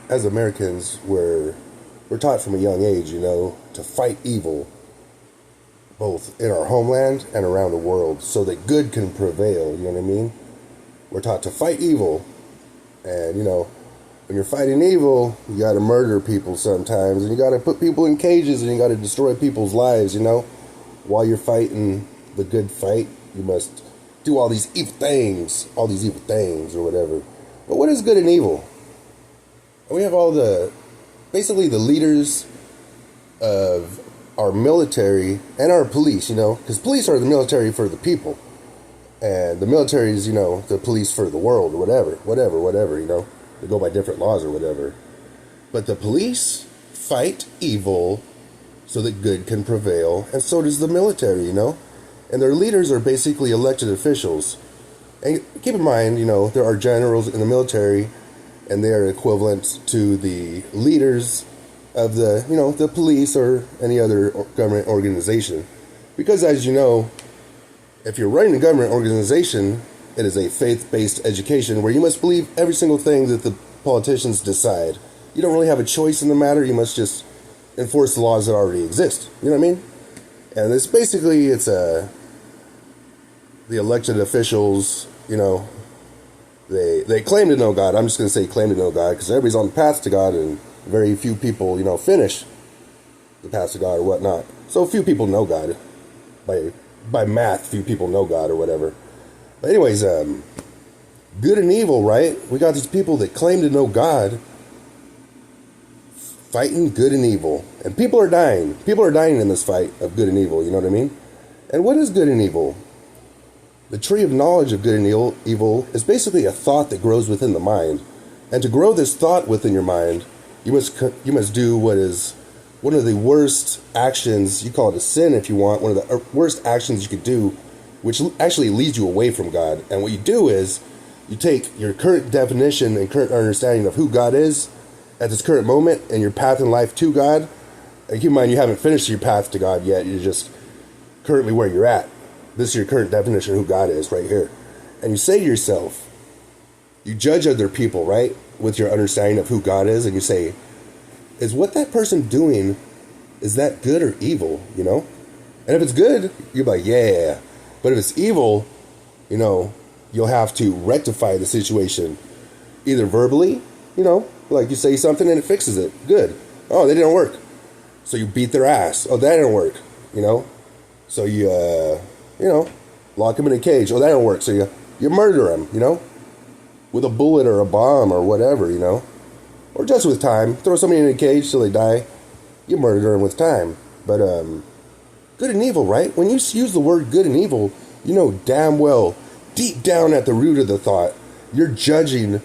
as Americans, we're taught from a young age, to fight evil, both in our homeland and around the world, so that good can prevail. You know what I mean? We're taught to fight evil, and when you're fighting evil, you got to murder people sometimes, and you got to put people in cages, and you got to destroy people's lives. While you're fighting the good fight, you must do all these evil things, or whatever. But what is good and evil? We have basically the leaders of our military and our police, because police are the military for the people, and the military is, the police for the world, or whatever. They go by different laws or whatever. But the police fight evil so that good can prevail, and so does the military, And their leaders are basically elected officials. And keep in mind, there are generals in the military, and they are equivalent to the leaders of the police or any other government organization. Because as you know, if you're running a government organization, it is a faith-based education where you must believe every single thing that the politicians decide. You don't really have a choice in the matter. You must just enforce the laws that already exist. You know what I mean? And it's the elected officials, they claim to know God. I'm just going to say claim to know God because everybody's on the path to God, and very few people, finish the path to God or whatnot. So few people know God. By math, few people know God or whatever. But anyways, good and evil, right? We got these people that claim to know God fighting good and evil. And people are dying. People are dying in this fight of good and evil, you know what I mean? And what is good and evil? The tree of knowledge of good and evil is basically a thought that grows within the mind. And to grow this thought within your mind, you must do what is one of the worst actions. You call it a sin if you want. One of the worst actions you could do, which actually leads you away from God. And what you do is you take your current definition and current understanding of who God is at this current moment and your path in life to God. And keep in mind, you haven't finished your path to God yet. You're just currently where you're at. This is your current definition of who God is right here. And you say to yourself, you judge other people, right, with your understanding of who God is, and you say, is what that person doing, is that good or evil, And if it's good, you're like, yeah. But if it's evil, you'll have to rectify the situation, either verbally, like you say something and it fixes it. Good. Oh, that didn't work. So you beat their ass. Oh, that didn't work, So you, lock them in a cage. Oh, that didn't work. So you murder them, with a bullet or a bomb or whatever, or just with time. Throw somebody in a cage till they die. You murder them with time. But good and evil, right? When you use the word good and evil, you know damn well, deep down at the root of the thought, you're judging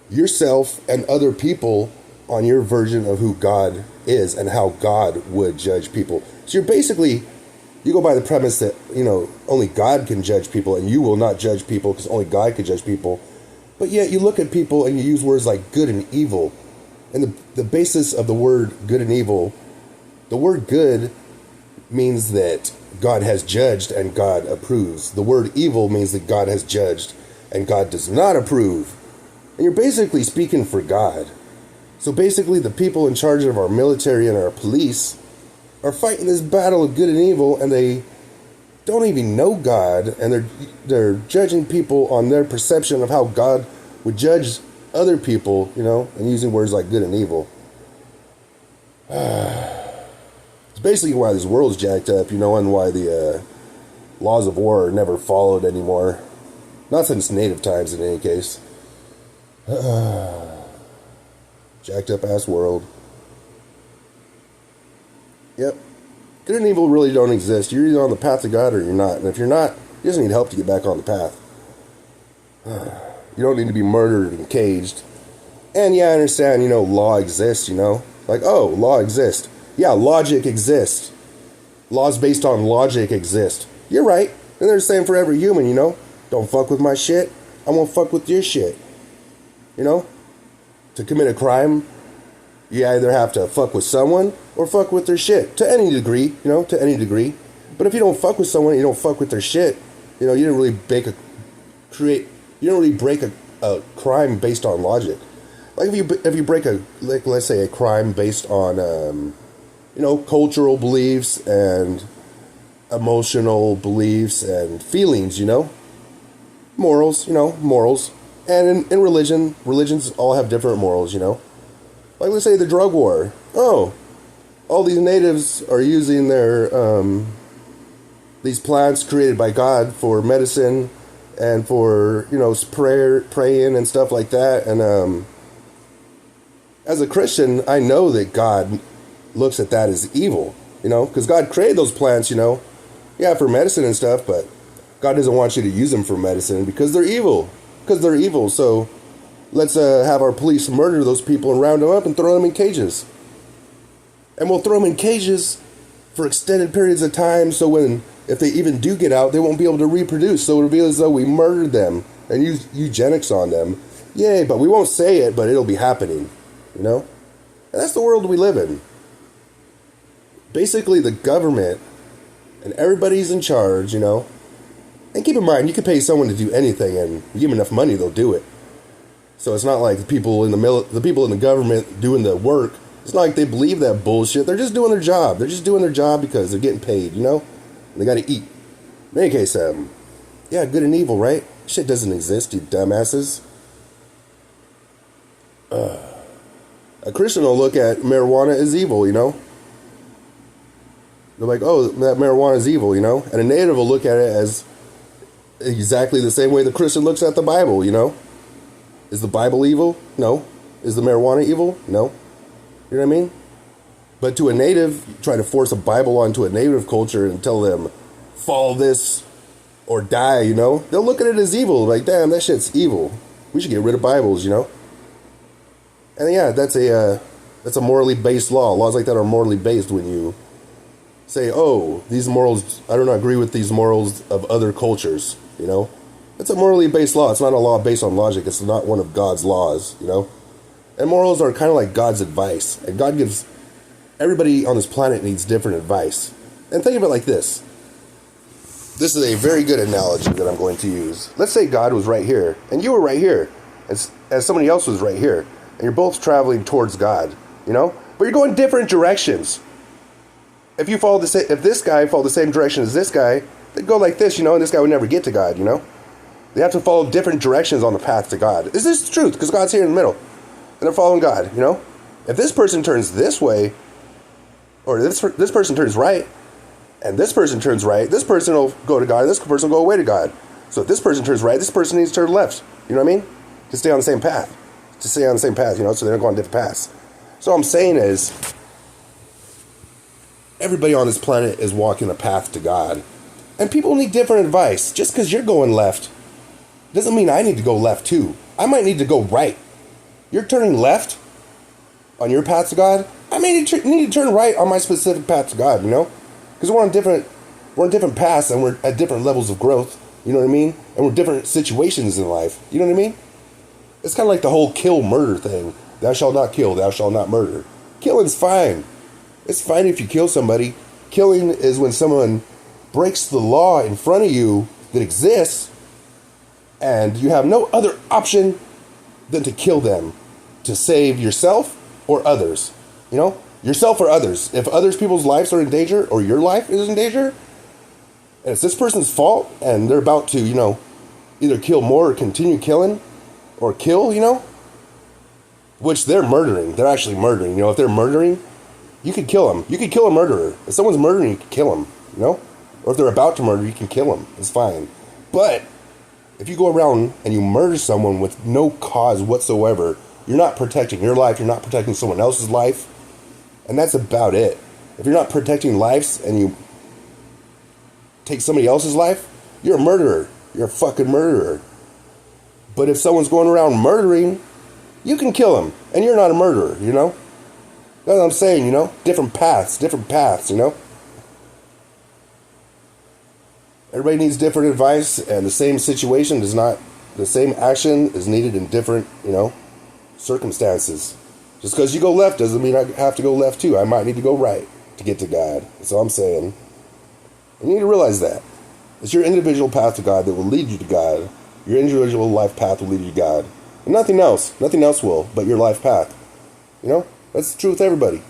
yourself and other people on your version of who God is and how God would judge people. So you go by the premise that, only God can judge people and you will not judge people because only God can judge people. But yet you look at people and you use words like good and evil. And the basis of the word good and evil, the word good means that God has judged and God approves. The word evil means that God has judged and God does not approve. And you're basically speaking for God. So basically the people in charge of our military and our police are fighting this battle of good and evil, and they don't even know God, and they're judging people on their perception of how God would judge other people, and using words like good and evil. It's basically why this world's jacked up, and why the laws of war are never followed anymore. Not since native times, in any case. Jacked up ass world. Yep. Good and evil really don't exist. You're either on the path to God or you're not. And if you're not, you just need help to get back on the path. You don't need to be murdered and caged. And yeah, I understand, law exists, Like, oh, law exists. Yeah, logic exists. Laws based on logic exist. You're right. And they're the same for every human, Don't fuck with my shit. I won't fuck with your shit. To commit a crime, you either have to fuck with someone or fuck with their shit. To any degree, to any degree. But if you don't fuck with someone, you don't fuck with their shit, you don't really break a crime based on logic. Like if you break a, like, let's say, a crime based on cultural beliefs and emotional beliefs and feelings, morals, morals. And in religion, religions all have different morals, Like, let's say the drug war. Oh, all these natives are using their these plants created by God for medicine and for praying and stuff like that. And as a Christian, I know that God looks at that as evil, because God created those plants, yeah, for medicine and stuff, but God doesn't want you to use them for medicine because they're evil. Because they're evil. So let's have our police murder those people and round them up and throw them in cages. And we'll throw them in cages for extended periods of time, so if they even do get out, they won't be able to reproduce. So it'll be as though we murdered them and used eugenics on them. Yay, but we won't say it, but it'll be happening, And that's the world we live in. Basically, the government and everybody's in charge, And keep in mind, you can pay someone to do anything, and you give them enough money, they'll do it. So it's not like the people in the government doing the work. It's not like they believe that bullshit. They're just doing their job. They're just doing their job because they're getting paid, And they got to eat. In any case, yeah, good and evil, right? Shit doesn't exist, you dumbasses. A Christian will look at marijuana as evil, They're like, oh, that marijuana is evil, And a native will look at it as exactly the same way the Christian looks at the Bible, Is the Bible evil? No. Is the marijuana evil? No. You know what I mean? But to a native, you try to force a Bible onto a native culture and tell them, follow this or die, They'll look at it as evil. Like, damn, that shit's evil. We should get rid of Bibles, And yeah, that's a morally based law. Laws like that are morally based when you say, oh, these morals, I don't agree with these morals of other cultures, It's a morally based law. It's not a law based on logic. It's not one of God's laws, And morals are kind of like God's advice. And God gives, everybody on this planet needs different advice. And think of it like this. This is a very good analogy that I'm going to use. Let's say God was right here, and you were right here, as somebody else was right here. And you're both traveling towards God, But you're going different directions. If this guy followed the same direction as this guy, they'd go like this, and this guy would never get to God, They have to follow different directions on the path to God. Is this the truth? Because God's here in the middle. And they're following God, If this person turns this way, or this person turns right, and this person turns right, this person will go to God, and this person will go away to God. So if this person turns right, this person needs to turn left. You know what I mean? To stay on the same path. So they don't go on different paths. So what I'm saying is, everybody on this planet is walking a path to God. And people need different advice. Just because you're going left doesn't mean I need to go left too. I might need to go right. You're turning left on your path to God. I may need to turn right on my specific path to God, Because we're on different paths and we're at different levels of growth. You know what I mean? And we're different situations in life. You know what I mean? It's kind of like the whole kill murder thing. Thou shalt not kill, thou shalt not murder. Killing's fine. It's fine if you kill somebody. Killing is when someone breaks the law in front of you that exists, and you have no other option than to kill them to save yourself or others. Yourself or others. If others people's lives are in danger, or your life is in danger, and it's this person's fault, and they're about to, either kill more or continue killing, or kill, which they're murdering. They're actually murdering. If they're murdering, you could kill them. You could kill a murderer. If someone's murdering, you could kill them, Or if they're about to murder, you can kill them. It's fine. But if you go around and you murder someone with no cause whatsoever, you're not protecting your life. You're not protecting someone else's life. And that's about it. If you're not protecting lives and you take somebody else's life, you're a murderer. You're a fucking murderer. But if someone's going around murdering, you can kill them. And you're not a murderer, That's what I'm saying, Different paths, Everybody needs different advice, and the same situation the same action is needed in different, circumstances. Just because you go left doesn't mean I have to go left too. I might need to go right to get to God. That's all I'm saying. And you need to realize that. It's your individual path to God that will lead you to God. Your individual life path will lead you to God. And nothing else will, but your life path. You know, that's the truth with everybody.